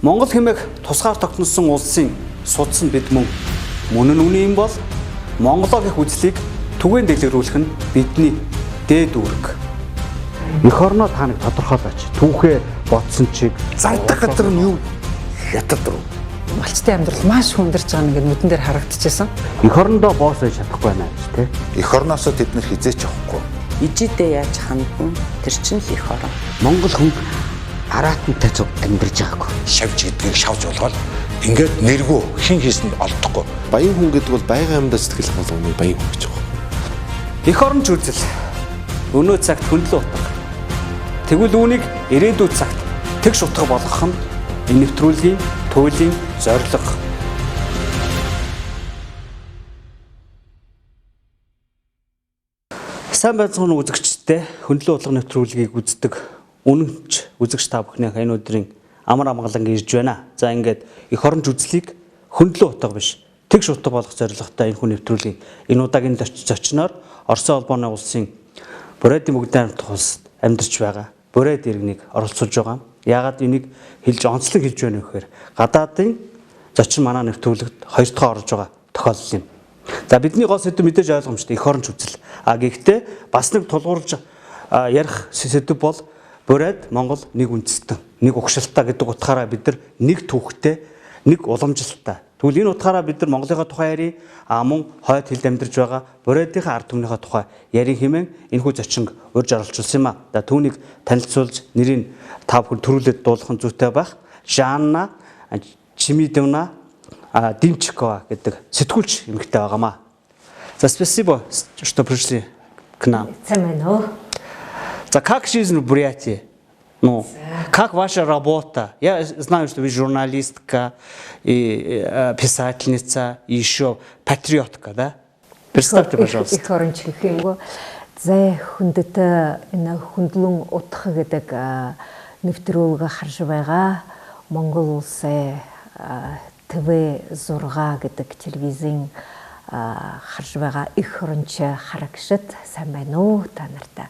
Монгол хэмээх тусгаар тогтносон улсын судсан бид мөн нь үнэн юм бол Монголоо гэх үзлийг түгээн дэлгэрүүлэх нь бидний дээд үүрэг. Эх орноо та нэг тодорхойлооч. Түүхээ бодсон чиг зардах газар нь юу? Хятад руу. Малчтын амьдрал маш хүндэрч байгаа нэг нүдэн дээр харагдчихсан. Эх орондоо боос байж чадахгүй байна гэж тий. Эх орноосоо тэд нар хизээч авахгүй. Ижидээ яаж хандна тэр чинь л эх орон. Монгол хүн араатантай зүг амьдарч байгаагүй. Шавж гэдгийг шавж болгоод ингээд нэргүү хин хийсэнд олдохгүй. Баян хүн гэдэг бол байгаль амьд сэтгэл болгоны баян хүн гэж байна. Эх оронч үзэл өнөө цагт хөндлөн утга. Тэгвэл үүнийг ирээдүйд цагт тэгш утга болгох нь энэ нэвтрүүлгийн туйлын зорилго. Сайн байцгаана үзэгчдээ хөндлөн утлаг нэвтрүүлгийг үздэг үнэнч үзэгч та бүхний энэ өдрийн амар амгалан ирж байна. За ингээд эх оронч үзлийг хөндлөн утга биш тэгш утга болгох зорилготой энэ хүн нэвтрүүлгийг энэ удаагийн зочноор Оросын холбооны улсын Бурайдын мөгдөн хамт улсад амьдарч байгаа Бурайд иргэнийг оролцуулж байгаа. Яагаад энийг хэлж онцлог хэлж байна вэ гэхээр гадаадын зочин манай нэвтрүүлэгт хоёр дахь орж байгаа тохиолдол юм. За бидний гол сэдв мэдээж ойлгомжтой эх оронч үзэл. Гэхдээ бас нэг тулгуурлаж ярих сэдв бол Бурайд Монгол нэг үндэстэн, нэг угшилтаа гэдэг утгаараа бид нар нэг түүхтэй, нэг уламжлалтай. Тэгвэл энэ утгаараа бид нар Монголынхаа тухай ярий, мөн хойд хилд амьдарч байгаа Бурайдынхаа ард түмнийхээ тухай ярих хэмээн энэхүү зочин урьж оролцуулсан юм а. За түүнийг танилцуулж нэрийг та бүхэн төрүүлээд дуулах зүйтэй байх. Жанна Чимидовна Димчикова гэдэг сэтгүүлч эмэгтэй байгаамаа. За спасибо, что пришли к нам. За как жизнь в Бурятии? Ну, как ваша работа? Я знаю, что вы журналистка, и писательница, и еще патриотка, да? Представьте, пожалуйста. Эх оронч гэх юм гоо. За хүндэт энэ хөндлөн утга гэдэг нэвтрүүлэг харж байгаа. Монгол улсын TV6 гэдэг телевизийн харж байгаа эх оронч харагшид сайн байна уу та нартай.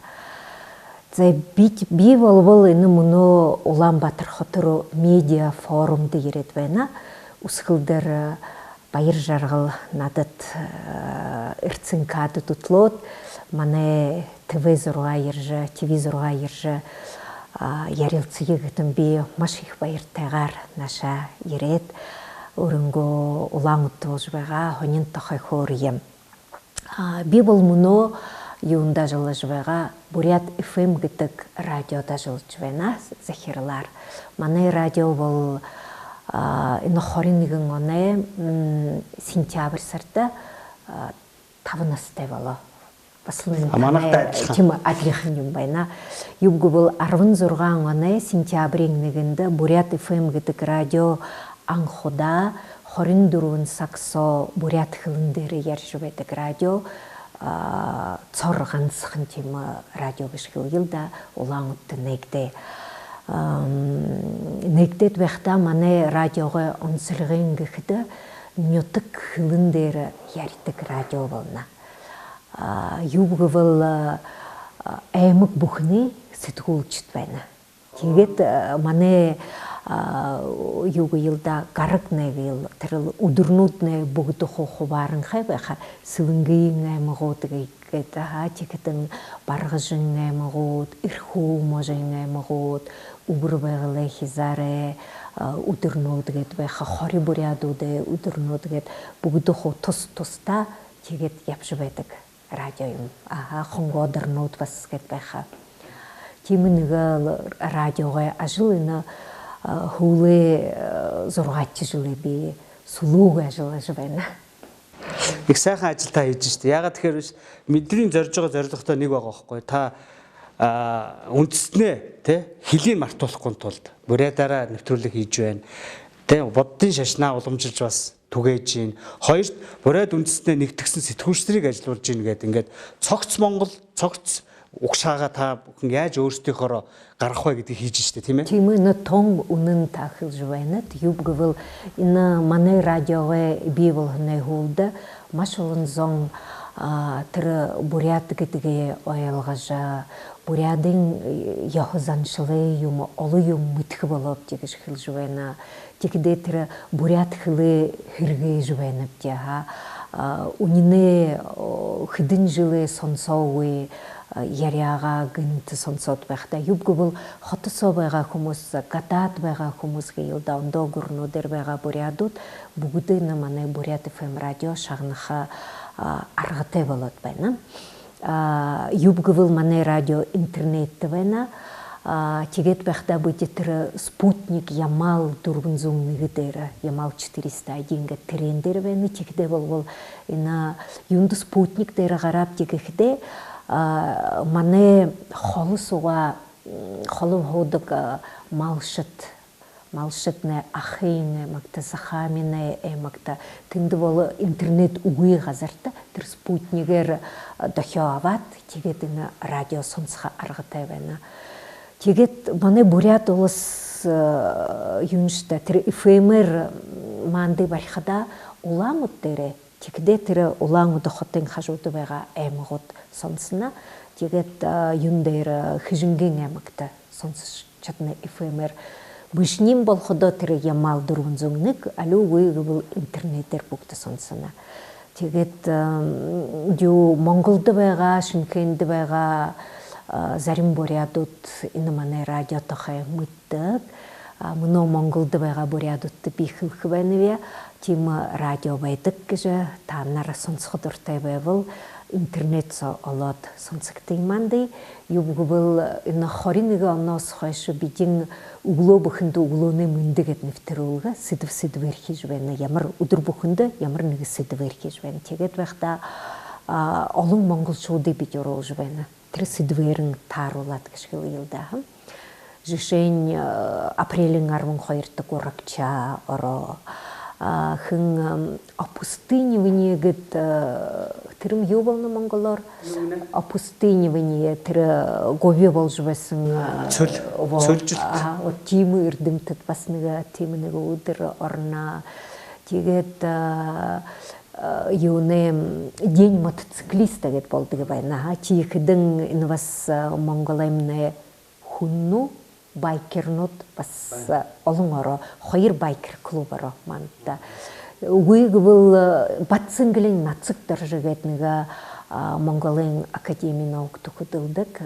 За би болвол энэ мөнөө Улаанбаатар хотор медиа форумд ирээд байна. Үсгэлдэр баяр жаргал надад эрдсэн кад дутлоод манай TV6 ирж ярилцгийг гэтэн би маш их баяртайгаар наашаа ирээд өрөнгөө улаан утгуулж байгаа хонин тохой хөөр юм. Би бол мөнөө юунд ажиллаж байгаа Бурят FM гэдэг радиод ажиллаж байна. Захирлаар. Манай радио бол энэ 21 оны сентябрь сарда 5 настай болоо. Бас тийм адилхан юм байна. Юуг бол 16 оны сентябрийн 1-нд Бурят FM гэдэг радио анхудаа 24 саксо Бурят хэлэн дээр ярьж байдаг радио цор ганцхан тийм радио биш гэвэл да улаан утга нэгдээд байхдаа манай радиогоо онцлогын гэхэд нютг хэлэн дээр ярьдаг радио болно. Юу гэвэл аймаг бүхний сэтгүүлчд байна. Тэгээд манай юу гэлда гараг нэгэл тэр өдөрнүүд нэ бүгд хувааран хай байха сэлэнгийн аймагууд гэдэг хаачихтэн баргажин аймагууд эрхүү можин аймагууд өвөр байгалаа хизарэ өдөрнүүд гэдэг байха хори бурядууд өдөрнүүд гэдэг бүгд тус тустаа тэгээд явж байдаг радио юм. Хонгодорнууд бас гэдэг байха. Тийм нэг радиогоо ажил хөвлөө 6 жилээ би сүлүүг ажиллаж байна. Их сайхан ажил та хийж штэ. Ягаад тэгэхээр биш мэдрийн зорж байгаа зорилготой нэг байгаа байхгүй. Та үндэснээ тий хилийн мартуулахгүй тулд Бурайдаараа нэвтрүүлэг хийж байна. Тий боддын шашнаа уламжилж бас түгээж гин. Хоёрт Бурайд үндэснээ нэгтгсэн сэтгүүлчдэрийг ажилуулж гин гэдэг ингээд цогц Монгол цогц угшаага та бүхэн яаж өөрсдийнхөө гарах вэ гэдгийг хийж штэ тийм ээ. Тийм ээ том үнэн тахилж байна. Юу гэвэл энэ манай радиогоо би бол нэ хөвд маш олон зон тэр бурят гэдгээ ойлгож бурядын яхозанчлы юм олон юм мэдэх болоод гэж хэлж байна. Тэгдээ тэр бурят хэлээ хэрэгэж байна бтяха. Үнэнэ хэдэн жилээ сонсоогүй яриагаа гэнт сонсоод байхдаа юбгэл хотосоо байгаа хүмүүс гадаад байгаа хүмүүсගේ юуда ондоо гүрнүүдэр байгаа бурядууд бүгд нь манай бурят FM радио шагнаха аргатай болоод байна. Юбгэл манай радио интернет байна. Тэгээд байхдаа бид тэр спутник Ямал 401 дээр Ямал 401 ингээд трендер байна. Тэгдээ бол энэ юунд спутник дээр гараад тэгэхдээ манай холсуга холов ходог малшит не ахын магта сахамине магта тэнд бол интернет үгүй газарта тэр спутнигээр дохио аваад тэгээд энэ радио сонсох аргатай байна. Тэгээд манай бурят улс юуншта тэр эфемер манды барихада уламууд дээр тэгдээ тэр улаангууд хотын хажууд байгаа аймагуд сонсноо. Тэгээд юун дээр хижингийн аймагта сонсож чадна эфемер бишним болоходоо тэр Ямал 401 алуугүй гэвэл интернетээр бүгд сонсноо. Тэгээд юу Монголд байгаа, Шинхэнд байгаа зарим бурядууд энэ манай радиотойгоо мэддэг. Мөн Монголд байгаа бурядуудтай би хэлэх байна. Тийм радио байдаг гэж та нараа сонсоход дуртай байвал интернет олоод сонсогдсон манди юугвэл энэ 21 оноос хойш бидний өглөө бүхэнд өглөөний мэндэгэд нэвтрүүлгээ сэдвэр хийж байна. Ямар өдөр бүхэнд ямар нэг сэдвэр хийж байна. Тэгээд байхдаа олон монголчуудыг бид оруулж байна. Тэр сэдвэрэн тааруулаад гэж хэлдэг. Жишээ апрелийн 12-нд урагчаа ороо хэн опустынивниегэд тэрм юу болно монголоор опустынивnie тэр говьё болж байсан цөлжил тийм эрдэмтэд бас нэг тийм нэг өдөр орно. Тэгээд юунэ день мотоциклиста гэд болдог байна. Чи хэдэн энэ бас монгол эмнэ хүннү байкернууд бас олон ороо хоёр байкер клуб ороо манда үгүй Батцанглийн нацаг дөржгээд нэг Монголын академийн наук төгөлдөг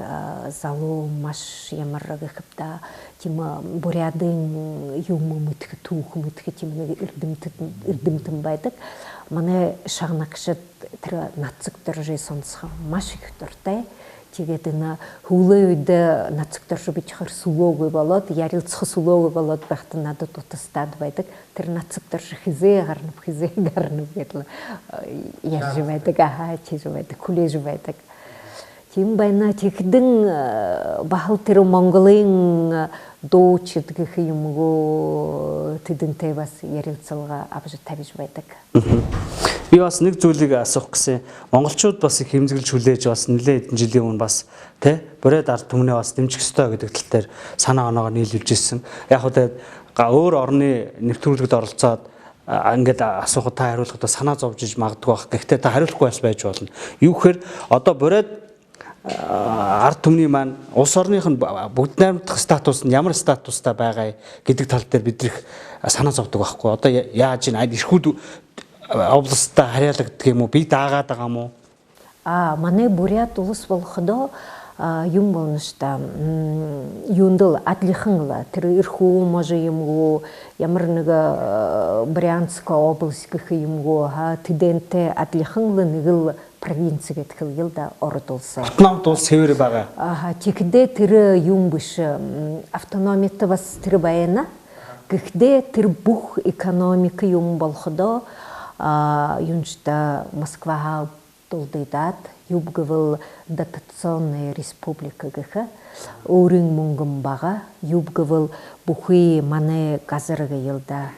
залуу маш ямар гэхбта тийм бурядын юм мэдэх түүх мэдэх тийм нэг эрдэмтэн байдаг. Манай шагнагчид тэр нацаг дөржээ сонсох маш их дуртай. Тэгээд энэ хөвлөө үед нацаг дөрж бичихэр сүлөөгүй болоод ярилцах сүлөөгүй болоод байхад надад утастаад байдаг. Тэр нацаг дөрж хизээ гарна гэдэл ярьж байдаг. Чиж байдаг, хүлээж байдаг. Тийм байна. Тэгдэн бахал тэр Монголын дууч гэх юмгоо тэдэнтэй бас ярилцлага авч тавьж байдаг. Би бас нэг зүйлийг асуух гэсэн. Монголчууд бас их хэмзэглэж хүлээж бас нэлээд хэдэн жилийн өмнө бас бурайд ард түмнээ бас дэмжих ёстой гэдэг тал дээр санаа оноогоо нийлүүлж ирсэн. Яг хөө тэгээд өөр орны нэвтрүүлэгт оролцоод ингээд асуухад та хариулахад санаа зовж иж магадгүй байх. Гэхдээ та хариулахгүй байж болно. Юу гэхээр одоо бурайд ард түмний маань улс орных нь бүгд найрамдах статус нь ямар статустай байгаа гэдэг тал дээр бидрэх санаа зовдөг байхгүй. Одоо яаж ин эрхүүд областта харьяалагддаг юм уу? Би даагаад байгаа юм уу? Манай бурят улс болохдоо юм болно ста. Юундл адлиханла тэр эрхүү може юмгоо ямар нэг Брянская область гэх юмгоо тэдэнтэй адлиханла нэг л провинц гэдэг хэлда орд улсаа. Намд улс хэвээр байгаа. Тэгдээ тэр юм биш автономитой бас тэр байна. Гэхдээ тэр бүх экономик юм болохдоо юуншта Москва толдойдаад юбгвэл дотационная республика гэх өөрийн мөнгөн байгаа. Юбгвэл бүхий манай газар гэлда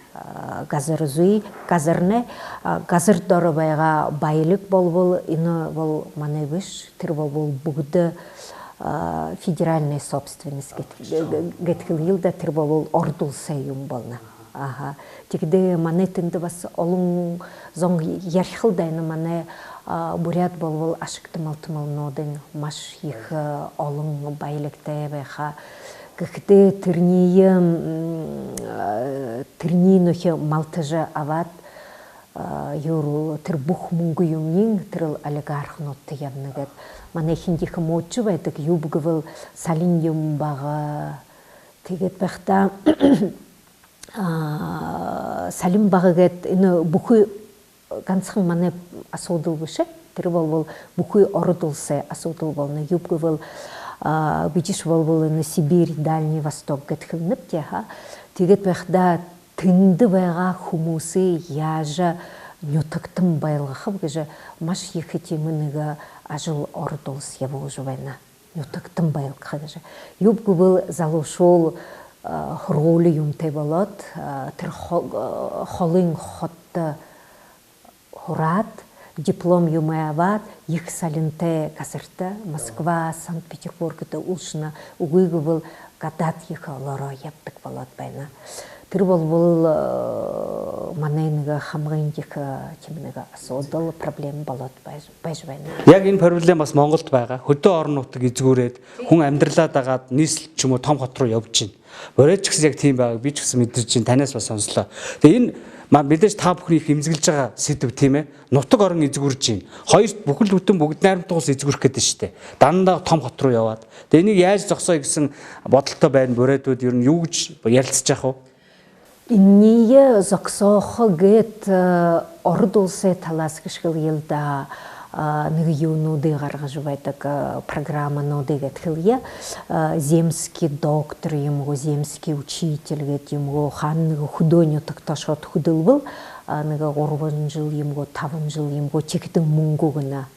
газар зүй газарны газар дор байгаа баялаг болвол энэ бол манай биш. Тэр бол бүгд федеральная собственность гэдэг хэлда тэр бол орд улсаа юм болно. Ага. Тигде мане тинде бас олон зон ярхылдайны мане бурят болвол ашыктымалтымал нодын маш их олон байлыктай бэха. Кхте тирни нохе малтыжа ават юру тир бух мунгу юмнин тирл олигарх нотты явнагат. Мане хиндих мочу байтык юбгывыл салин юм бага. Тигет бахта салим багыгет ины буху ганцхан мане асуудыл бышы. Тир болвол буху орудулсе асуудыл болны юбгывыл Бичиш волволы на Сибирь, Дальний Восток гетхилнып теха. Тигет бахда тынды байга хумусы яжа нютактым байлыхып гыжы маш ехети мыныга ажыл ордолс явыл жувайна. Нютактым байлыхы гыжы. Юбгы был залушол роли юмте болот, тыр холын хотты хурат, диплом юмаяват, их саленте казырты, Москва, Санкт-Петербургда улшына угыгы был гадат их лоро яптык болот байна. Тыр бол манайныга хамгындык чимнега асуудал проблем болот байж байна. Яг энэ проблем бас Монголд байгаа. Хөдөө орон нутаг эзгүүрээд хүн амьдралаа дагаад нийслэл ч юм уу том хот руу явж байна. Борооч гэсэн яг тийм байгааг би ч гэсэн мэдэрч байна. Танаас бас сонслоо. Тэгээ энэ мэдээж та бүхний их эмзэглэж байгаа сэдв тийм ээ. Нутаг орон эзгүүрж байна. Хоёр бүхэл бүтэн бүгд найрамдах ус эзгүүрэх гэдэг нь шүү дээ. Дандаа том хот руу яваад. Тэгээ энийг яаж зогсоё гэсэн бодолтой байна. Борээдүүд ер нь юу гэж ярилцж яах вэ? Инние зогсоохогет ордулсе талас гышгыл елда нэг юунуды гаргаж байдаг программануды гэтхилия земский доктор юмго земский учитель гэт юмго хан нэг худойню такташот худылбыл нэг 3 жыл юмго 5 жыл юмго чектэн мөнгө гына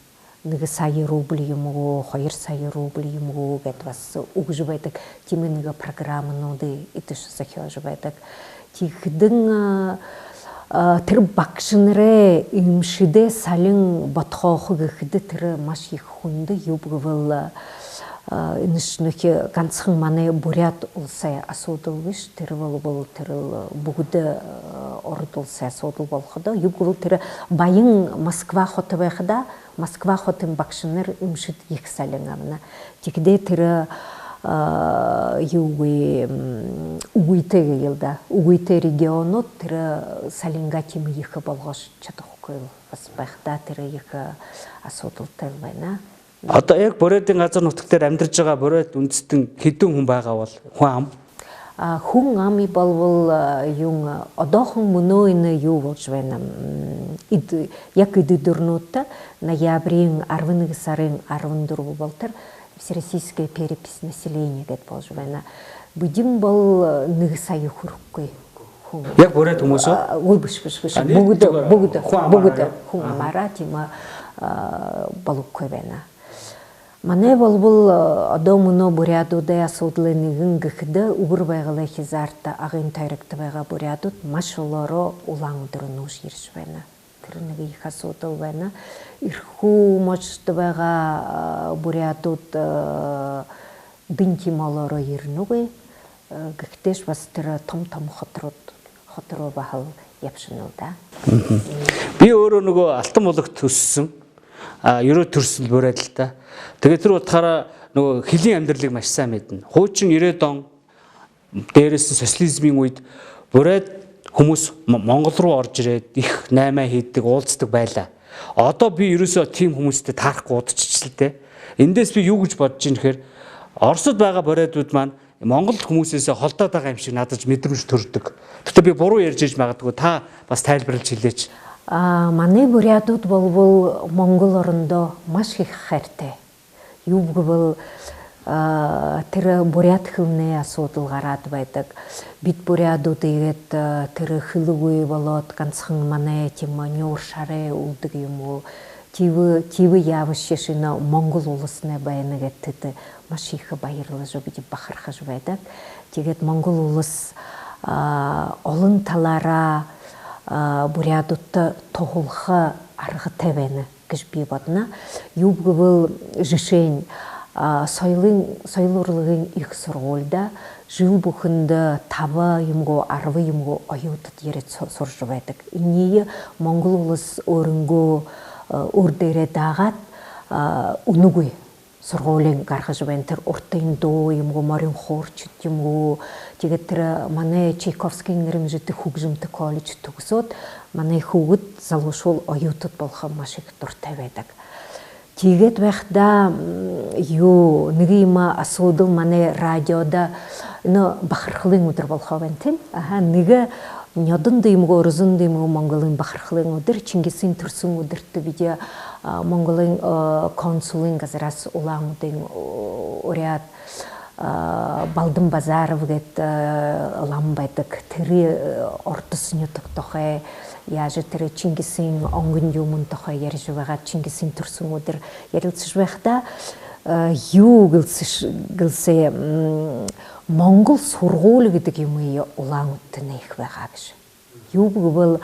нэг сая рубль юмго 2 сая рубль юмго гэт бас угж байдаг тийм нэг программануды итэш захиож байдаг тихдэн тэр багшнэрэ имшидэ салин ботхоох гэхэд тэр маш их хүнд юбгвал энэшнөх ганцхан манай бурят улсаа асуудал биш тэр бол тэр бүгд орд улсаа асуудал болохдоо юбгвал тэр баян Москва хот байхда Москва хотын багшнэр имшид их салин амна тигдэ тэр угуйте елда угуйте регионот тэр салинга тим их болгош чадахгүй бас байхдаа тэр их асуудалтай байна. Одоо яг бороодын газар нутаг дээр амьдарч байгаа бороод үндэстэн хэдэн хүн байгаа бол хүн ам хүн ами болвол юм одоохон мөнөө юу болж байна. Яг өдөрнөт ноябрийн 11 сарын 14 бол тэр Всероссийская перепись населения гэд болж байна. Будим бол 1 сая хүрэхгүй хүн. Яг бороод хүмүүс үү? Ой биш бүгд хүн амара тийм болохгүй байна. Манай болбол одоо мөнөө бурядуудаа асуудлыг нэгэн гэхэд үгэр байгалаа хязаарта агын тайрагт байгаа бурядууд маш олоороо улаан өдөр нүүш ирж байна. Тэр нэг их асуудал байна. Ирхүү мочд байгаа бурядууд бинти малоро ирнүгэ гэхдээ бас тэр том хотроо бахал явшнуу да. Би өөрөө нөгөө алтан булаг төссөн ерөө төрсөл бурайд л та. Тэгээд тэр утгаараа нөгөө хөлийн амьдралыг маш сайн мэднэ. Хуучин 90-ад он дээрээс нь социализмын үед бурайд хүмүүс Монгол руу орж ирээд их наймаа хийдэг, уулздаг байлаа. Одоо би ерөөсөө тийм хүмүүстэй таарахгүй удчихлээ те. Эндээс би юу гэж бодож ийн гэхээр Оросд байгаа боройдууд маань Монгол хүмүүсээс холдоод байгаа юм шиг надад мэдрэмж төрдөг. Гэхдээ би буруу ярьж иж магадгүй та бас тайлбарлаж хэлээч. Манай бурядууд болвол Монгол орондоо маш их хайртай. Юу гэвэл тэр бурят хөвний асуудал гараад байдаг. Бид бурядууд игээд тэр хөлгүй болоод ганцхан манай тийм нуур шараа үлдэг юм уу? Тив явшишина Монгол улсны байна гэдэг маш их баярлаж бид бахархаж байдаг. Тэгээд Монгол улс олон талаараа бурядуудтай тоглох аргатай байна гэж би бодно. Юу гэвэл жишээ соёлын урлагийн их сургуульда жыл бүхінді табы емго, арвы емго ойутыт ерет соржы байдық. Инее Монгол улыс орынго өрдері дағат унугуй сұрғолен қарғыжы бәнтір ұрттайын до емго, марин хорчыт емго, тегеттірі маны Чайковский нерім жыты хуг жымты колледж тұғысот, маны хугыт залушол ойутыт болға машик дұртай байдық. Тегет вәқда ю нігейма асудыл маны радиода бақырқылың өдір болға бәнтін. Нігі нёдын деймгі, орызын деймгі Монголын бақырқылың өдір, Чингисин тұрсын өдіртті биде Монголын консулын ғазырас ұлаң дейм орят Балдым Базаров гет ламбайдық тірі ортысын өтік тоқай, яжы тірі Чингисин оңғын юмын тоқай ержіваға Чингисин тұрсын өдір. Ерілсіз вәқта ю гілсе Монгол сұрғолы гедік емейі ұлаң өттін ейх вәғабыш. Ю бұл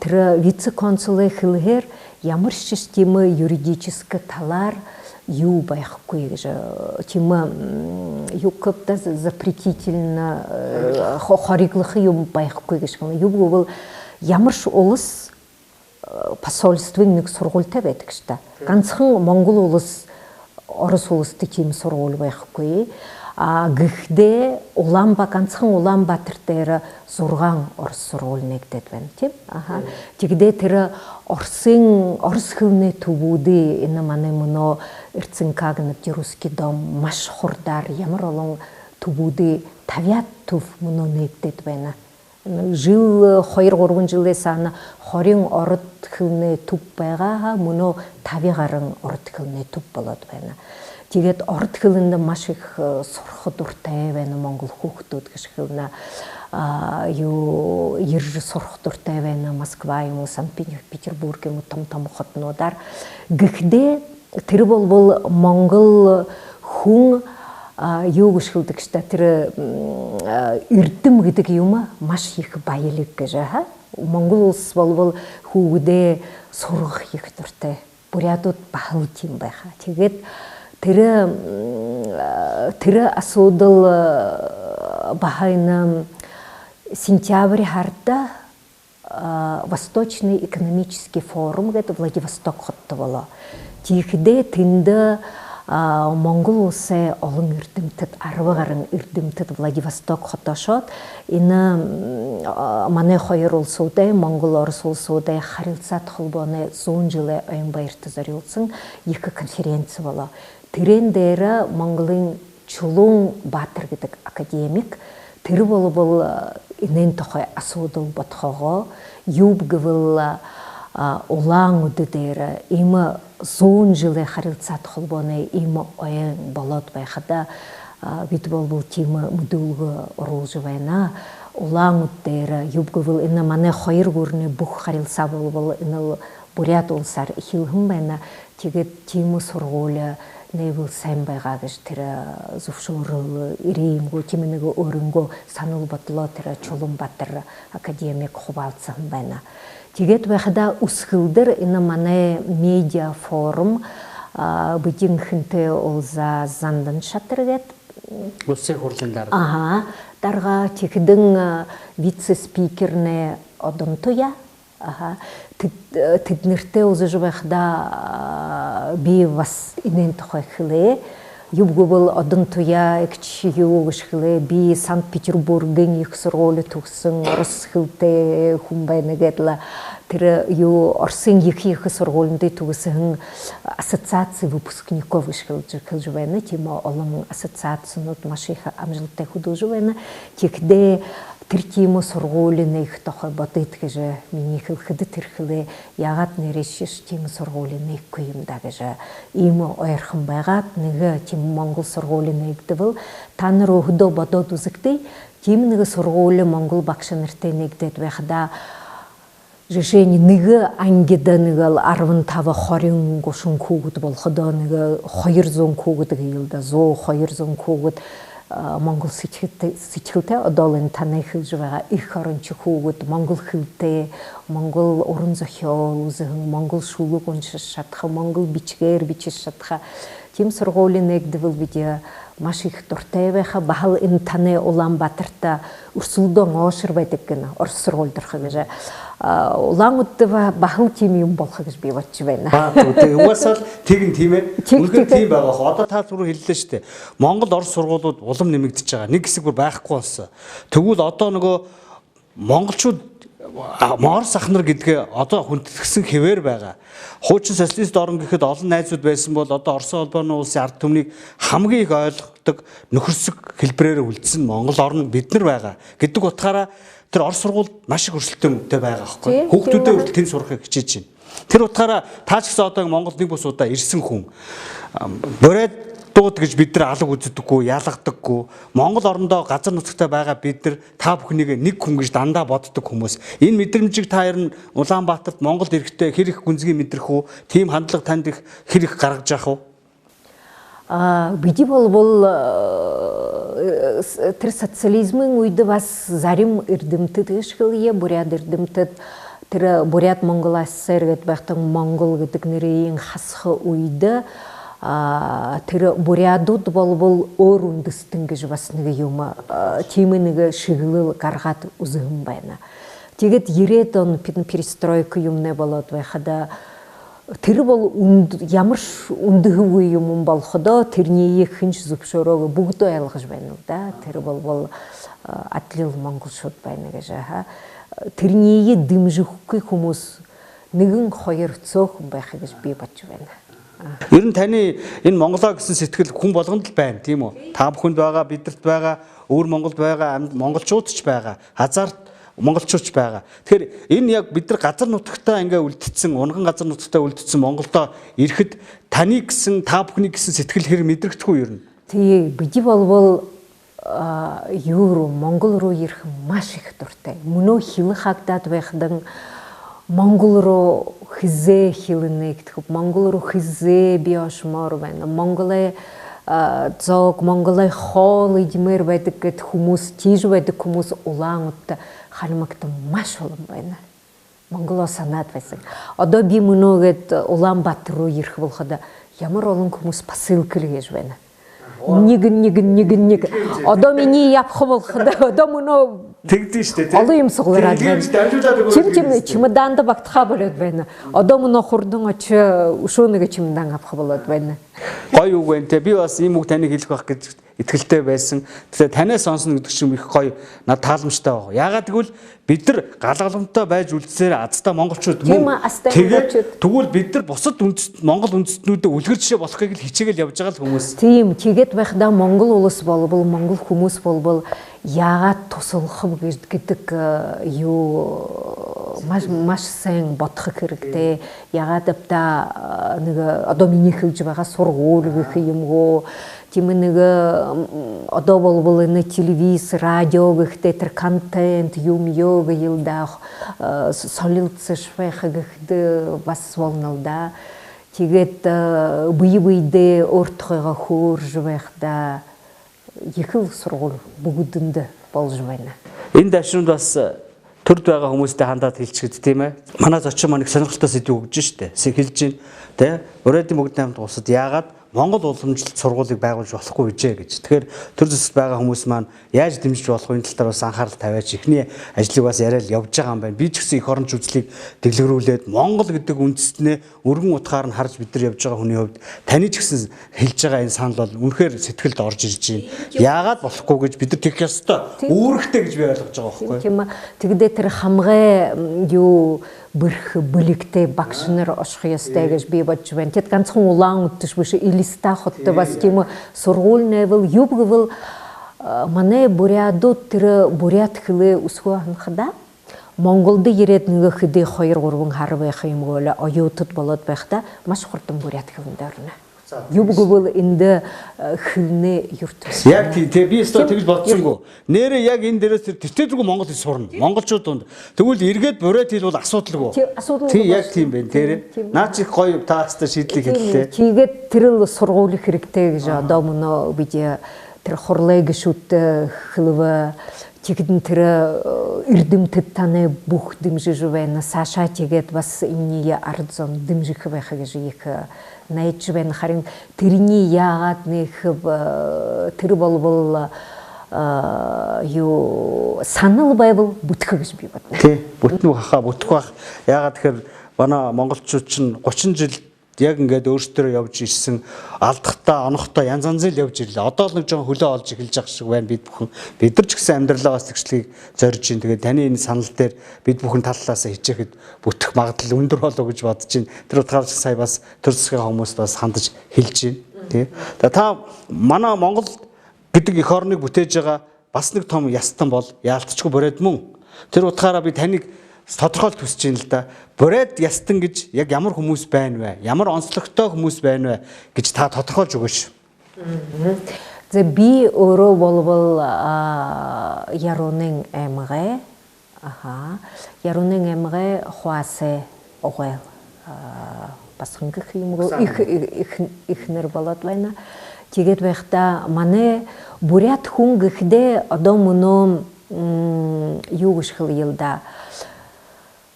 тірі вице-консулы хылғыр ямар системы юридическі талар ю байық көйгіжі. Тема ю көпті запретительно хориглықы ю байық көйгіжі. Ю бұл ямырш олыс посольствіңнік сұрғол тәбәдікішті. Қанцың Монгол олыс орыс олысты тем сұрғол байық көйі. Гүхде уламба, қанцың уламба тіртері зұрған орыс сұрғол нәгдедвен. Тегде тірі орыс хылны тубуды, ині маны мұны үрцін кағынып русский дом машхұрдар, ямыр олың тубуды тавят тув мұны нәгдедвені. Жыл, қойыр ғорғын жылы саны, қорын орыт хылны туп байға, мұны тавиғарын орыт хылны туп боладвені. Тегет орыт хылында машық сұрқы дұртай бәні Монгол хуқты өткіш хылына ержі сұрқы дұртай бәні Москва, Санкт-Петербург, том-том құтын одар. Гүхде тірі бол Монгол хуң еугіш хылды кішті тірі үрдім ғыдық еума маш екі байылық кәжі. Монгол олсыз бол хуғыде сұрғы екі дұртай. Бурядут бағыл тем байға. Тегет Тірі асудыл бағайны сентябрь харда Восточный экономический форум гэты Владивосток құтты болы. Тегіде тінді Монгол ұсы олың үрдімтіт, арвығарын үрдімтіт Владивосток құтташот. Ині маны қойыр олсудай, Монгол орыс олсудай харилсат құлбаны зон жылы өйін байырты зарылсын, екі конференция болы. Тірендері Монголын чулун батыр гедік академик, тірі болы бұл инен тоқай асудыл батқығы, юб гывыл олаң үдідері, имі зон жылы харилцат құлбаны, имі ойын болад байқада, бит бұл темі мүділгі ұрыл жывайна, олаң үдідері, юб гывыл ині маны қойыр көріне бұқ харилса бұл ині бурят олсар хилхым байна, тегет темі сұрғолы, не был сән байғағыш тірі зұфшырылы, ирейімгі, темінігі өрінгі саныл батылы тірі чолым батыр академик құбалцығын байна. Тегет байқада ұсқылдыр, іні маны медиа форум бұдың хінті олза зандын шатыргет. Өссе құрлындар. Дарға текідің вице-спикеріне одын тұя. Теднерте өзі жыбақда бей вас инен тұқай қылы. Юбғы бұл одын тұя әкчі еуғыш қылы. Бей Санкт-Петербургын екісір олы тұқсын, орыс қылты құмбайны кәділі. Тірі орсын екі-екісір олынды тұғысың ассоциация выпускников қыл жывайны. Тема олың ассоциацияны машиға амжылтай құды жывайны. Текде Тіртеймі сұрғолыны ұқтақы батыт кәжі, мені қылқыды түрхілі, яғат нәрешеш темі сұрғолыны көйімді кәжі. Емі ойырқын байғат, нығы темі Монгол сұрғолыны үкті бұл. Таныр оғыды бадот ұзықтай, темі нығы сұрғолы Монгол бақшаныртын үкті әдвәқіда жешені нығы аңгеді нығы арвын тавы қорын қошын көғыд болғыда нығы қойыр зон көғыд ғейілді, зо қойыр зон көғыд Монгол сэтгүүлтэй одоо л энэ танай хэлж байгаа их оронч хүүгүүд монгол хэлтэй, монгол уран зохиол үзэн, монгол шүлэг уншиж чадах, монгол бичгээр бичиж чадах тийм сургуулийн нэгдвэл бид маш их дуртай байха бахал энэ танай Улаанбаатарт өрсөлдөөн оошир байдаг гэнэ орос сургууль дөрөх гэж Улаанбаатар бахал тийм юм болох гэж би бодож байна. Тэгээ угаасаа л тэгин тийм ээ. Үнэхээр тийм байгаа хоо. Одоо та түрүү хэллээ шүү дээ. Монгол орос сургуулиуд улам нэмэгдэж байгаа. Нэг хэсэг бүр байхгүй болсон. Тэгвэл одоо нөгөө монголчууд Морс ахнар гэдгээ одоо хүндэтгсэн хэвээр байгаа. Хуучин социалист орн гэхэд олон найзууд байсан бол одоо Орос улбаны улсын ард түмнийг хамгийн их ойлгодог нөхөрсөг хэлбэрээр үлдсэн Монгол орн бид нар байгаа гэдэг утгаараа тэр Орос сургуульд маш их өрсөлдөөнтэй байгаа байхгүй. Хүүхдүүдээ хүртэл тэнд сурахыг хичээж байна. Тэр утгаараа таа ч гэсэн одоо Монголд нэг бус удаа ирсэн хүн бороод дууд гэж бид нар алга үздэггүй, ялгадаггүй. Монгол орондоо газар нутагтаа байгаа бид нар та бүхнийг нэг хүн гэж дандаа боддог хүмүүс. Энэ мэдрэмжийг та ер нь Улаанбаатарт Монголд ирэхдээ хэр их гүнзгий мэдрэх үү? Тийм хандлага танд их хэр их гаргаж явах уу? Бидний болбол тэр социализмын үед бас зарим эрдэмтэд гişгэлээ буряд эрдэмтэд тэр буряд Монгол СССР гэдэг байхтан Монгол гэдэг нэрийн хасах үед тэр бурядууд болбол өөр үндэстэн гэж бас нэг юм тийм нэг шиглэл гаргаад үзэн байна. Тэгээд 90-ад он перестройка юмнэ болоод байхад тэр бол ямар үндэхүүн юм болохдоо тэрний хинч зөвшөөрөөг бүгд ойлгож байна уу да. Тэр болбол атлил монголчууд байна гэж тэрний дэмжихгүй хүмүүс нэгэн хоёр цөөхөн байх гэж би бодож байна. Ер нь таны энэ Монголоо гэсэн сэтгэл хүн болгонд л байна тийм үү? Та бүхэнд байгаа, бидэрт байгаа, өөр Монголд байгаа, монголчууд ч байгаа, хазаарт монголчууд ч байгаа. Тэгэхээр энэ яг бид нар газар нутагтаа ингээ үлдсэн, унган газар нутагтаа үлдсэн Монголдоо ирэхэд таны гэсэн, та бүхний гэсэн сэтгэл хэр мэдрэгдэхгүй ер нь? Тий, бидний болбол юу Монгол руу ирэх маш их дуртай. Мөнөө хилэн хагдаад байхад Монгол руу хизээ хилэнэ гэдэг. Монгол руу хизээ би ошмоор байна. Монголын зог, Монголын хоол идмээр байдаг гэд хүмүүс, тийж байдаг хүмүүс Улаанбаатарт хармагтан маш олон байна. Монголоо санаад байсан. Одоо би мөнөөгээд Улаанбаатар руу ирэх болоход ямар олон хүмүүс посылкэр гэж байна. Нэг. Одоо миний явах болоход одоо мөнөө тэгдэж штэ тийм. Олон юм суглараад байна. Чемоданда багтахаа болоод байна. Одоо мөнөө хурдан очи өшөөнөг чемодан авах болоод байна. Гоё үг байна те. Би бас ийм үг таныг хэлэх байх гэж итгэлтэй байсан. Тэгэхээр танаас сонсно гэдэг чинь их гоё над тааламжтай байгаа. Яагаад гэвэл бид нар галгаламжтай байж үлдсээр азтай монголчууд мөн тэгээд тэгвэл бид нар бусад монгол үндэстнүүдэд үлгэр жишээ болохыг л хичээгээл явж байгаа л хүмүүс. Тийм тэгээд байхдаа монгол улс болбол монгол хүмүүс болбол яагаад тусалхав гэдэг юу маш сайн бодох хэрэгтэй. Яагаад та нэг одоо миний хэлж байгаа сургууль гэх юмгоо тийм нэг одоо болбол энэ телевиз, радио гэхтэй тэр контент юм ёо гилдах солилцож байх гэхд бас болно да. Тэгээд бие-биедээ өөртөөгөө хөөрж байхдаа их сургууль бүгдэнд болж байна. Энэ дэвшинд бас төрд байгаа хүмүүстэй хандаад хэлчихэд тийм ээ. Манай зочин маань их сонирхолтой сэдв өгж штэ. Хэлж гин тэ. Урайдын бүгд наймд усад яагаад Монгол уламжлалт сургуулийг байгуулж болохгүй вэжээ гэж. Тэгэхээр төр зэсэлд байгаа хүмүүс маань яаж дэмжиж болох вэ энэ тал дээр бас анхаарал тавиач ихний ажлыг бас яриад явж байгаа юм байна. Би ч гэсэн их оронч үзлийг дэглэгрүүлээд Монгол гэдэг үндэстнээ өргөн утгаар нь харж бид нар явж байгаа хүний хувьд таны ч гэсэн хэлж байгаа энэ санал бол үнэхээр сэтгэлд орж ирж байна. Яагаад болохгүй гэж бид нар тэгэх ёстой. Үүрэгтэй гэж би ойлгож байгаа байхгүй. Тийм тэгдээ тэр хамгай юу бэрх бүлэгтэй багш нар очих ёстой гэж би бодож байна. Тэд ганцхан Улаанбаатар биш Элиста хоттой бас тийм сургууль нэвэл юбгвэл манай бурядууд тэр буряд хэлээ өсгөө ханахда Монголд ирээд нэг хэдий 2-3 хар байх юм бол оюутад болоод байхдаа маш хурдан буряд хэлэнд орно. Юбгвэл энд хэлнэ юртс. Яг тий би өстө тэгж бодсонгүй. Нэрээ яг энэ дээрээс тэтгэвргүй Монгол хэл сурна. Монголчууд донд. Тэгвэл эргээд бурайд хэл бол асуудалгүй. Тий яг тийм байна тий. Наа чи гоё таастай шийдлийг хэллээ. Тэгээд тэр л сургуулийн хэрэгтэй гэж одоо мөнөө бид тэр хурлай гişүт хылва тэгдэн тэр эрдэмтэд таны бүх дэмжиж байна саша тэгээд бас энэний ард зам дэмжих байх гэж их найж байна харин тэрний яагаад нэг тэр болбол юу санал байвал бүтгэх гэж би бодно. Тий. Бүтнүү хахаа бүтэх бах. Яагаад тэгэхээр манай монголчууд чинь 30 жил яг ингээд өөрсдөө явж ирсэн алдахтаа онохдоо янз янзын явж ирлээ. Одоо л нэг жоон хөлөө олж эхэлж байгаа шиг байна бид бүхэн. Бид нар ч гэсэн амьдралаа бас тэгшлийг зорж ин. Тэгээд таны энэ санал дээр бид бүхэн таллаасаа хичээхэд бүтэх магадлал өндөр болов гэж бодож байна. Тэр утгаарч сая бас төр засгийн хүмүүс бас хандаж хэлж байна. Тий. Та манай Монгол гэдэг эх орныг бүтээж байгаа бас нэг том ястан бол яалтчгүй бороод мөн. Тэр утгаараа би таныг тодорхойлт хүсэж байна л да. Бороод ястан гэж яг ямар хүмүүс байна вэ? Ямар онцлогтой хүмүүс байна вэ гэж та тодорхойлж өгөөш. За би өөрөө болвол ярунын эмгэ ярунын эмгэ хуасе огэл бас хөнгөх юм ихнэр болоод байна. Тэгээд байхдаа манай бурят хүн гэхдээ одоо мөн юу гэж хэлэлда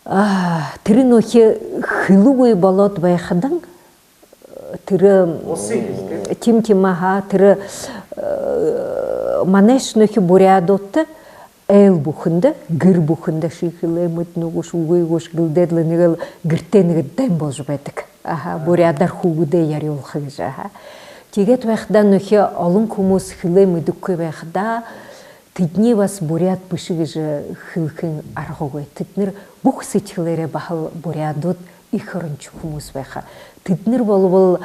тэр нөхө хилүүгүй болоод байхадан тэр тимтимаха тэр манайш нөхө бурядот эл бүхэнд гэр бүхэнд шихлээ мэд нүгүш үгүйгүш гэлдэдлэ нэг гэртээ нэг дэм болж байдаг. Бурядар хүүгдээ яриулах гэж тэгээд байхдаа нөхө олон хүмүүс хилээ мэдэхгүй байхдаа тэдний бас буряд биш гэж хэлхэн аргагүй. Тэд нэр бүх сэтгэлээрээ бахал бурядууд их оронч хүмүүс байха. Тэд нэр болвол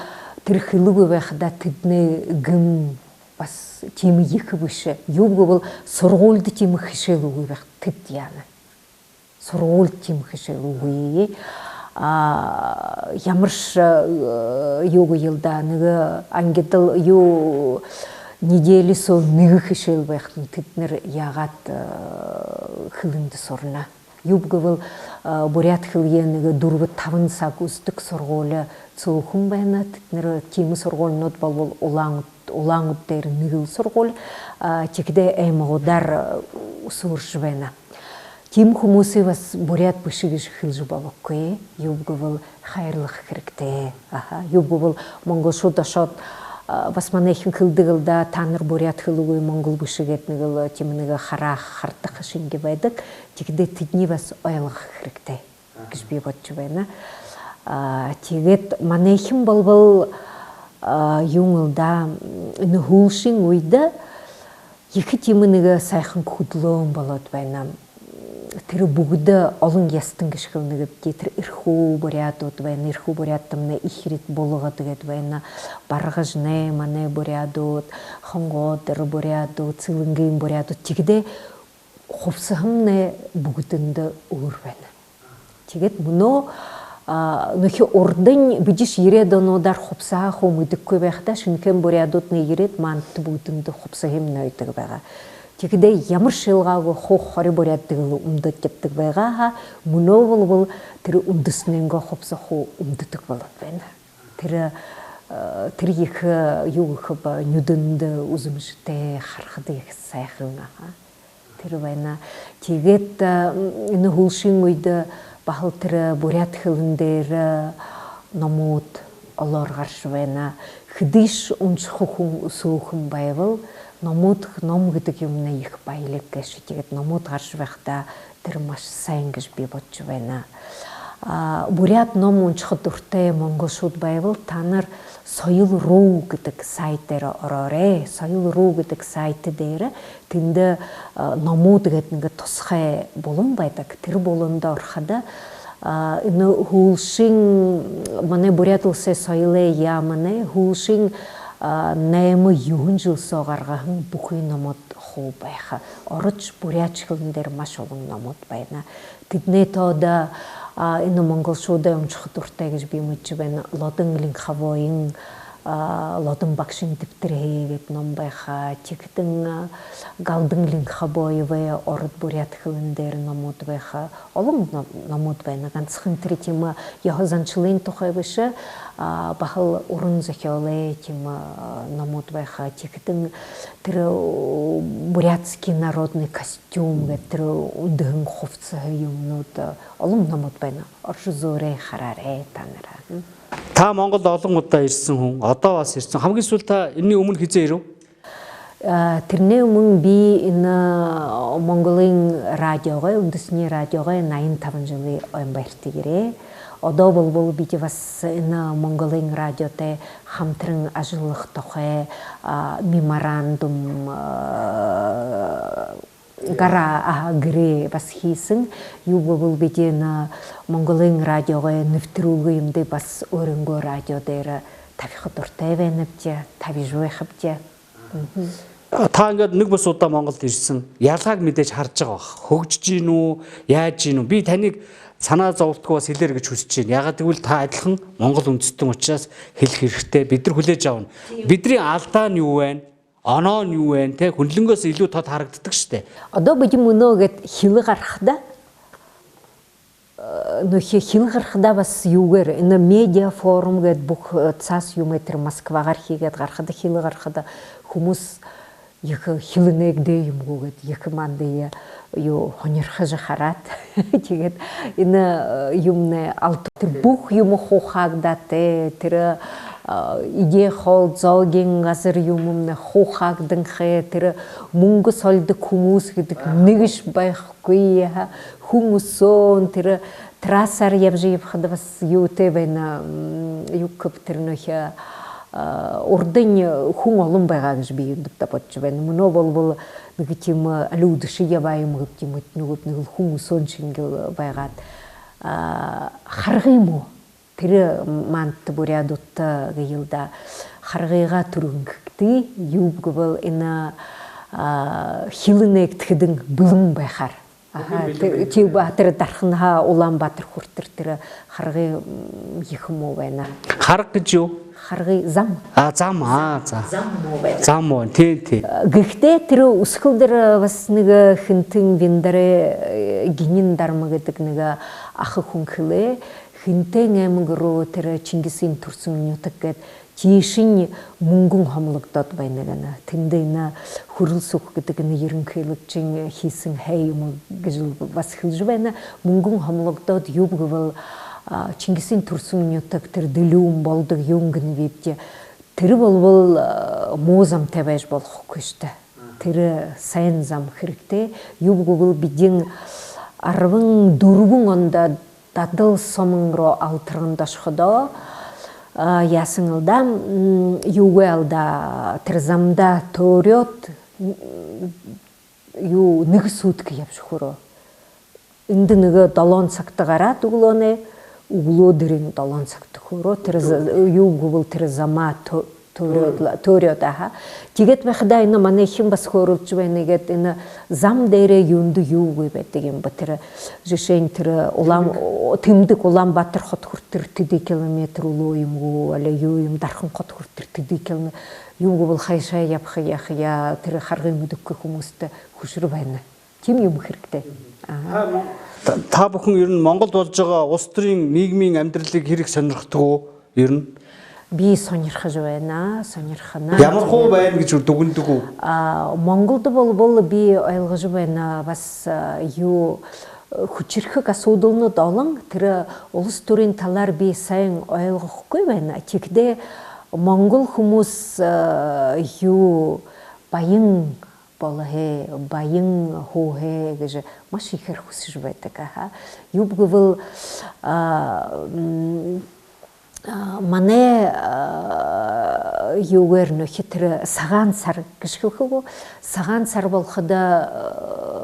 тэр хэлгүй байхдаа тэдний гэм бас тийм их биш. Юу гэвэл сургуульд тийм хишээлгүй байх тэд яана. Сургуульд тийм хишээлгүй. Ямарш юу гилда нэг ангидал юу недели сол нэг хишээл байх тэд нэр яагаад хилэнд сурна. Юу гэвэл бурят хилгийн нэг 4-5 цаг үздэг сургууль цөөхөн байна. Тэд нэр тийм сургуулиуд болвол улаангууд дээр нэг сургууль чигдээ эмгуудаар өсөрш байна. Тим хүмүүсээ бас бурят биш гэж хэлж болохгүй. Юу гэвэл хайрлах хэрэгтэй. Юу гэвэл монголчууд ашаад бас манай их хэлдэг л да та нар бурят хэлгүй монгол биш гэдэг нэг л тийм нэг харах хардах шингэ байдаг. Тэгдээ тэдний бас ойлгох хэрэгтэй гэж би бодож байна. Тэгээд манай ихэн болвол юм л да энэ хөлшин үед их тийм нэг сайхан хөдлөөн болоод байна. Тэр бүгд олон ястан гიშгэл нэг тэр эрхүү бурядууд байна. Эрхүү буряд тамна ихрит болгоод гээд байна. Баргаж нэ манай бурядууд, хонгод бурядууд, цэвэнгийн бурядууд тэгдээ хувсам нэ бүгдэнд өөр байна. Тэгээд мөнөө нөхө урдын бидиш 90 онуудаар хувсаах уу мэдэхгүй байхдаа шинхэн бурядууд нэ 90 мант бүгдэнд хувсаа хэм нойдог байгаа. Тэгдээ ямар шилгаагүй хух хори буряддаг өмдөд ятдаг байгаа. Мөнөө бол тэр өмдөснөнгөө хувсах уу өмддөг болоод байна. Тэр их юу гэх ба нүдэнд үзмжтэй харахад их сайхан тэр байна. Тэгээд энэ хөлшин үед бахал тэр бурят хэлэн дээр номууд олоор гарш байна. Хэдиш унших хүн сөөхөн байвал номууд ном гэдэг юмнаа их баялаг гэж тэгээд номууд гарч байхдаа тэр маш сайн гэж би бодож байна. Бурят ном уншихад дуртай монголчууд байвал та нар Soil.ru гэдэг сайт дээр ороорой. Soil.ru гэдэг сайт дээр тэнд номууд гэдэг нэг тусгай булан байдаг. Тэр буланд ороход энэ хөлшин манай бурят улсын соёлын яамны хөлшин 8 жил гаргахан бүхий номууд хуу байха. Орж буряч хэлэн дээр маш олон номууд байна. Тэдний тоод энэ монголчуудаа унших дуртай гэж би мэдж байна. Лодонглин хавоин лодын бакшин типтерхегет номбайха тиктин галдын линхабоеве орд бурят хылындер номутбайха олым номутбайна ганцхын третима яхозанчлын тухайбышы бахал урын захиоле тима номутбайха тиктин тир бурятский народный костюм тир удын хувцс юмнууд олым номутбайна оршузоре хараре танара. Та Монгол олон удаа ирсэн хүн, одоо бас ирсэн. Хамгийн сүүл та энэний өмнө хизээ ирв? Тэрний өмнө би энэ Монголын радиогой, үндэсний радиогой 85 жилийн ойн баяртай ирээ. Одоо бол би бас энэ Монголын радиотой хамтран ажиллах тухай меморандум гара гэрээ бас хийсэн. Юу бол бид энэ Монголын радиогой нэвтрүүлэг юмдээ бас өөрөнгөө радио дээр тавихад дуртай байна бчээ, тавиж байх бчээ. Та ингээд нэг бас удаа Монголд ирсэн. Ялгааг мэдээж харж байгаа бах. Хөгжиж гин үү, яаж гин үү? Би таныг санаа зовлтгүй бас хэлээр гэж хүсэж байна. Ягаад гэвэл та адилхан Монгол үндэстэн учраас хэлэх хэрэгтэй. Бид нар хүлээж авна. Бидний алдаа нь юу вэ? Оноо нь юу вэ? Тэ хүнлэнгөөс илүү тод харагддаг штэ. Одоо бид мөнөөгээд хил гарахда хил гарахда бас юугаар энэ медиа форум гэд бүх цаас юм этер Москвагаар хийгээд гарахда хил гарахда хүмүүс их хилнэгдээ юмгүйгээд их мандыя юу хонирхаж хараад тэгээд энэ юмны алт тэр бүх юм хуухагдаатэй тэр идея хол зогийн газар юмны хуухагданхэ тэр мөнгө солдог хүмүүс гэдэг нэгш байхгүй хүмүүсөө тэр трассаар явж явхад бас юутэй байна юу көптер нөх урдын хүн олон байгаа гэж би өндөртө бодож байна. Мөнөө бол нэг тийм алуудшиг яваа юм гэм нэг хүмүүсөө шингэл байгаад харгах юм уу? Тэр мант бурядутта гыйлда харгыга түрүнгти юбгвол энэ хилнэгтгэдэн бүлэн байхаар чи батэр дархнаха Улаанбаатар хүртэр тэр харгы их юм уу байна. Харга гэж юу? Харгы зам. Зам за. Зам муу байна. Зам уу тий. Гэхдээ тэр өсгөлдөр бас нэг хинтэн виндэрэ гинин дарма гэдэг нэг ах хүн хлээ хинтэн аймаг руу тэр Чингисийн төрсөн нутаг гэд жишин мөнгөн хомлогдоод байна гэнэ. Тэнд энэ хөрөл сүх гэдэг нэг ерөнхийлөгчийн хийсэн хай юм гэж бас хэлж байна. Мөнгөн хомлогдоод юу гэвэл Чингисийн төрсөн нутаг тэр дэлүүн болдог юм гэн вибж тэр бол муу замтай байж болохгүй штэ. Тэр сайн зам хэрэгтэй. Юу гэвэл бидийн 14 онд дадал сомон руу алтран дашходоо яасан алда юуэлда тэр замда төрөт юу нэг сүйтгэж явшхуроо энд нэг 7 цагт гараад өглөө дэрийн 7 цагт хөрөө тэр юу гэвэл тэр замаа төрөт аа тэгээд байхдаа энэ манай хин бас хөөрөлж байна гэд энэ зам дээрээ юунд юу байдаг юм ба тэр жишээ тэр тэмдэг Улаанбаатар хот хүртэр тэдий километр үлөө юмгүй аль юу юм дархан хот хүртэр тэдий километр юу гэвэл хайшаа явах яхая тэр харгын мэдэггүй хүмүүстэй хөшөр байна. Тим юм хэрэгтэй. Та бүхэн ер нь Монголд болж байгаа улс төрийн нийгмийн амьдралыг хэрэг сонирхдаг уу? Ер нь би сонирхож байна. Сонирхана. Ямар хуу байна гэж дүгндэг үү? Монголд бол би ойлгож байна бас юу хүчирхэг асуудалнууд олон тэр улс төрийн талаар би сайн ойлгохгүй байна. Тэгдээ Монгол хүмүүс юу баян болхэ баян хоохэ гэж маш ихэр хүсэж байдаг аа. Юу гэвэл манай юугаар нөхөр сагаан сар гэж хөхөө сагаан сар болоход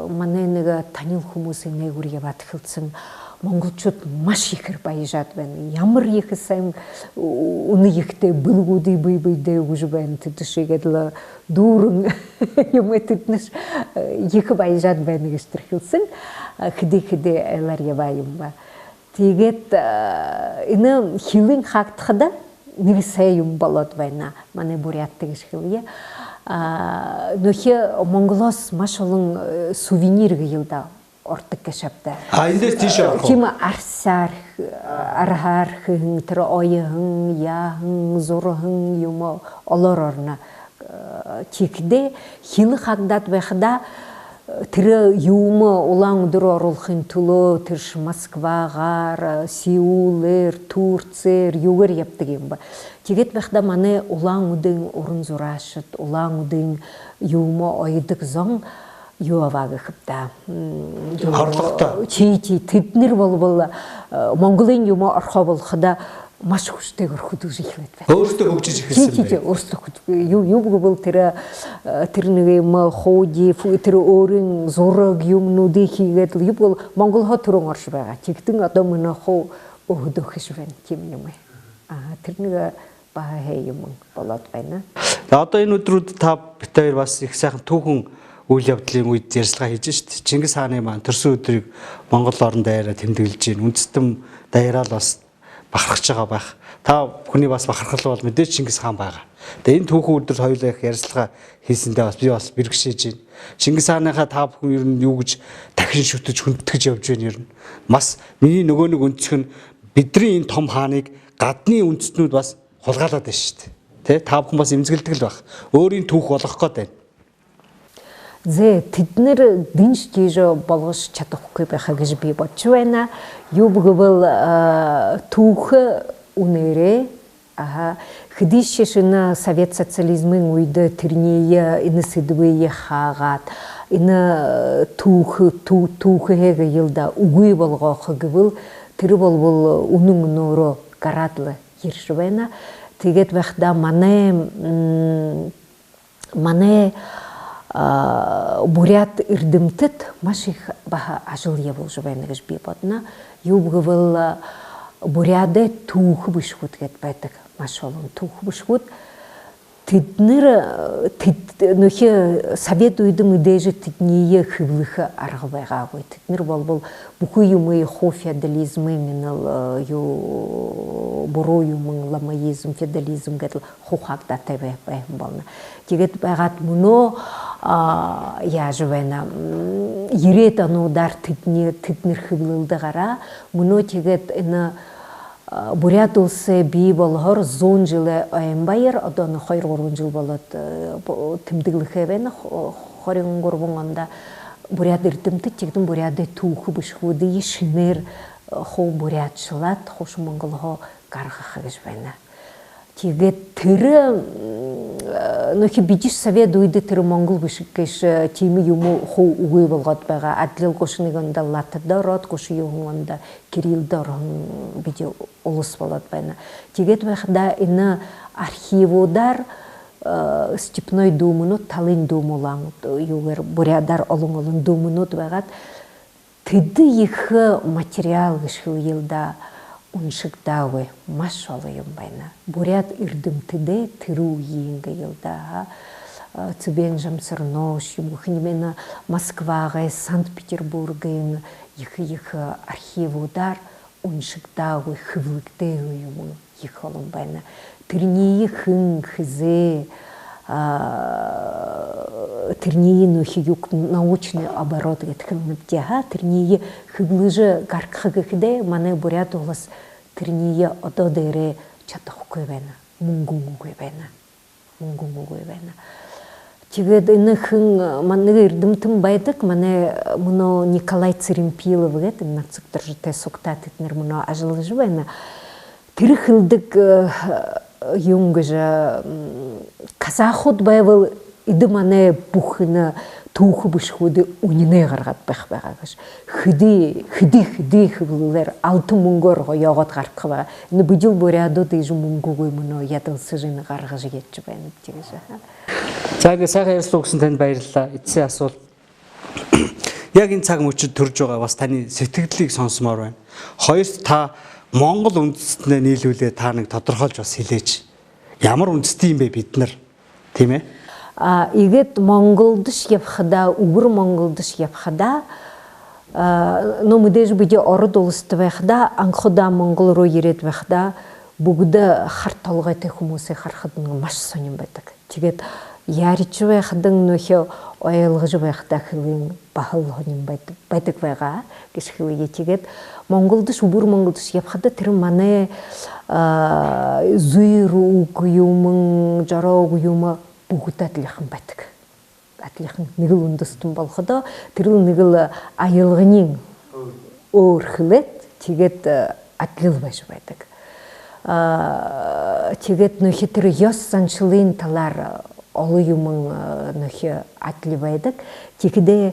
манай нэг танил хүмүүсийн нэгүр яваад хэлсэн монголчууд маш ихэр баяжаад байна. Ямар их сайн үнэ ихтэй бүлгүүдий бий дээ гэж байна. Тэдшигээд л дүүрэн юм этэднэс их баяжаад байна гэж тэр хэлсэн. Хэдий айлар яваа юм ба. Тэгээд энэ хилэн хаагтахда нэрсэй юм болоод байна. Манай бурят гэж хэлье. Нөхө Монголоос маш олон сувенир гээлда ордог гэшапта. Эндээс тийш явах. Тийм арсаар архаар хэн тэр оён яан зурхан юм олоор орно. Чигдэ хил хагдад байхада тэр юм улаан өдөр оруулахын төлөө тэр Москвагаар, Сеулээр, Турцээр юугаар явдаг юм ба. Тэгээд байхада манай улаан үдийн уран зураашид, улаан үдийн юм ойдог зон юу аваагахта. Хорлоготой. Чи тэднэр болбол Монголын юм орхоо болохда маш хүчтэйгээр хөдөлж ихлээд байна. Өөртөө хөгжиж эхэлсэн байна. Өөртөө юу бол тэр нэг юм хууди тэр өөрийн зураг юмнуудыг хийгээд юу бол Монгол хот төрөн орш байгаа. Чигтэн одоо мөнө хуу өдөх хэш байна тийм юм. Тэр нэг баа юм болоод байна. За одоо энэ өдрүүд та бит хоёр бас их сайхан түүхэн үйл явдлын үед ярьцлага хийж шít. Чингис хааны маань төрсөн өдрийг Монгол орон даяараа тэмдэглэж байна. Үндэстэн даяараа л бас бахархаж байгаа байх. Та хүний бас бахархал бол мэдээж Чингис хаан байгаа. Тэгээ энэ түүхэн өдөр хоёулаа их ярьцлага хийсэндээ бас би бас бэрхшээж байна. Чингис хааныхаа та бүхэн ер нь юу гэж дахин шүтэж хүндэтгэж явж байна ер нь. Бас миний нөгөө нэг өнцг нь бидний энэ том хааныг гадны үндэстнүүд бас хулгайлаад байна шүү дээ. Тэ та бүхэн бас эмзэгэлдэг л байх. Өөрийн түүх болгох гээд байна. Тэд нэр дэнж тийж болгож чадахгүй байхаа гэж би бодож байна. Юу бөгөвөл түүх үнээрээ хэдийшэшэн Совет социализмын үед тэрний энэ сэдвээ хаагаад энэ түүхээ ялда үгүй болгох гэвэл тэр болвол үнэн өнөөрөө гараад л ирж байна. Тэгээд байхдаа манай бурят эрдэмтэд маш их ажил явуулж байна гэж би бодно. Юу гэвэл буряд түүх бишгүүд гэд байдаг. Маш олон түүх бишгүүд. Тэд нөхө Совет үед мэдээж тэдний хөвлөх арга байгаагүй. Тэд болбол бүхий юм хуу феодализмын юу буруу юм ламаизм феодализм гэдэг хуухагдатай байх болно. Тэгээд байгаад мөнөө яаж байна? 90-ад онуудаар тэднэр хөвлөлдөгаараа мөнөө тэгээд энэ бурят улсы бий болохоор 100 жил баяр одоо 2-3 жил болоод тэмдэглэхээ байна. 23 онда бурят эрдэмтэд чигдэн буряд түүх бишгүүдийн шинээр хуу бурятчлаад хуш Монгол хоо гаргах гэж байна. Тэгээд тэр нөхө bijis Совет үед тэр Монгол бишг гэж тийм юм хуу үгүй болгоод байгаа. Адлал гушныг онда латадород гуш юм онда Кириллдор бич улус болоод байна. Тэгээд байхада энэ архивуудаар Степной думнууд, Талын думулан юугаар бурядар олон думнууд байгаад тэд их материал гэж хэлда уншигдаагүй маш олон юм байна. Бурят эрдэмтэдээ тэр үеийн гэлда цэбэн жамсарнош юм хинмена Москвагаа, Санкт-Петербургийн их архивуудаар уншигдаагүй хөвлөгдөөгүй юм их олон байна. Тэрний хэн хизээ тэрний юг научный оборот гэдэг юм даа. Тэрний хөвлөж гаргах гэхдээ манай бурят улс тэрний одоо дээрээ чадахгүй байна. Мөнгөгүй байна. Тэгээд энэ хэн манай эрдэмтэн байдаг. Манай мөнөө Николай Церемпилов гэдэг нацик дөржтэй сугтаад эднэр мөнөө ажиллаж байна. Тэр хэлдэг юм гэж казахуд байвал эд манай бүхэн түүх бишгүүд үнэнэ гаргаад байх байгаа гэж хэдий хөвлөр алтан мөнгөөр яваад гарах байгаа. Энэ бүжил бурядууд иж мөнгөгүй мөнөө ядалсажин гаргаж гээч байна гэж. За ингэ сайхан ярьслаа өгсөн танд баярлалаа. Эцсийн асуулт. Яг энэ цаг мөчид төрж байгаа бас таны сэтгэлдлийг сонсомоор байна. Хоёрт та Монгол үндэстнээ нийлүүлээ та нэг тодорхойлж бас хэлээч. Ямар үндэстэн юм бэ бид нар? Тийм ээ? Игэд Монголдш явхада, өвөр Монголдш явхада но мэдээж бид ород улстай байхада анхудаа Монгол руу ирээд байхада бүгд харт толгойтой хүмүүсийг харахад маш сонирн байдаг. Тэгээд ярьж байхад нөхөө ойлгож байхдаа хөвийн бахал хонин байдаг байгаа гэж хөвөө. Тэгээд Монголд бүр Монголд явхад тэр манай зүйрүүг юм жарог юм бүгд адилхан байдаг. Адилхан нэг л үндэстэн болоход тэр нэг л аялганы өөрхлөд тэгээд адил байж байдаг. Тэгээд нөхө тэр ёс санчлалын талаар олон юм нөхө адил байдаг. Тэгэхдээ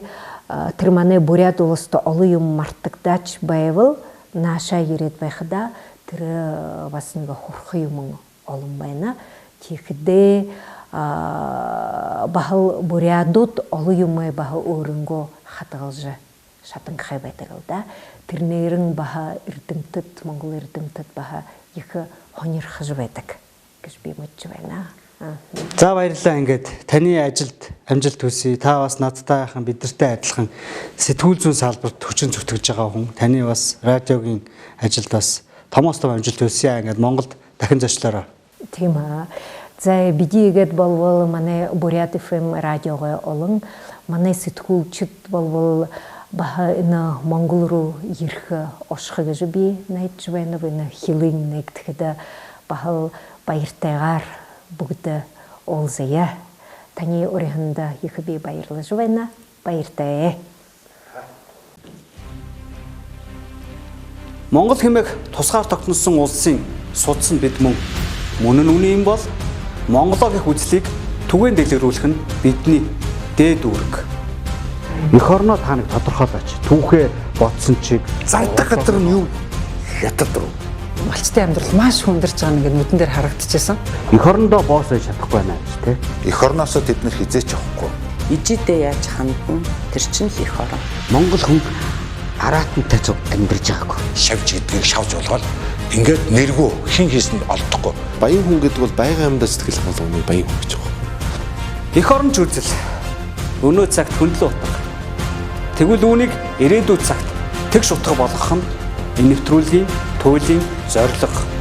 тэр манай бурят улсад олон юм мартагдаж байвал нааша ирээд байхада тэр бас нэг хурх юм олон байна. Тэгэхдээ бахал бурядууд олон юм баха өөрөнгөө хадгалж шатангахай байдаг л да. Тэр нэрэн баха эрдэмтэд Монгол эрдэмтэд баха их хонирхож байдаг гэж би мэдж байна. За баярлалаа. Ингээд таны ажилд амжилт хүсье. Та бас надтай байхын бидэртэй адилхан сэтгүүл зүйн салбарт хүчин зүтгэж байгаа хүн. Таны бас радиогийн ажилд бас томоос том амжилт хүсье. Ингээд Монголд дахин зочлоорой. Тийм аа. За бидийгээд болвол манай Бурят FM радиогоо олон манай сэтгүүлчд болвол баха энэ Монгол руу ирэх орших гэж би найдаж байна. Энэ хилийн нэгтгэхэд баха баяртайгаар бүгд олзая. Таны өрөөнд их би баярлаж байна. Баяртай. Монгол хэмээх тусгаар тогтносон улсын судсан бид мөн нь үнэн юм бол Монголоо гэх үзлийг түгээн дэлгэрүүлэх нь бидний дээд үүрэг. Эх орноо та нэг тодорхойлооч. Түүхээ бодсон чиг Зардах газар нь юу? Хятад руу. Малчтын амьдрал маш хүндэрч байгаа нэг нүдэн дээр харагдчихсан. эх орондоо боос байж чадахгүй байна гэж тий. Эх орноосоо тэд нар хизээч явахгүй. Ижидээ яаж хандна тэр чинь л эх орон. Монгол хүн араатантай цуг амьдарч байгаагүй. Шавж гэдгийг шавж болгоод ингээд нэргүй хин хийсэнд олдохгүй. Баян хүн гэдэг бол байгаль амьд сэтгэл болгоны баян хүн гэж байгаа. Эх оронч үзэл өнөө цагт хөндлөө утга. Тэгвэл үүнийг ирээдүйд цагт тэгш утга болгох нь энэ нэвтрүүлгийн туйлын зорилго.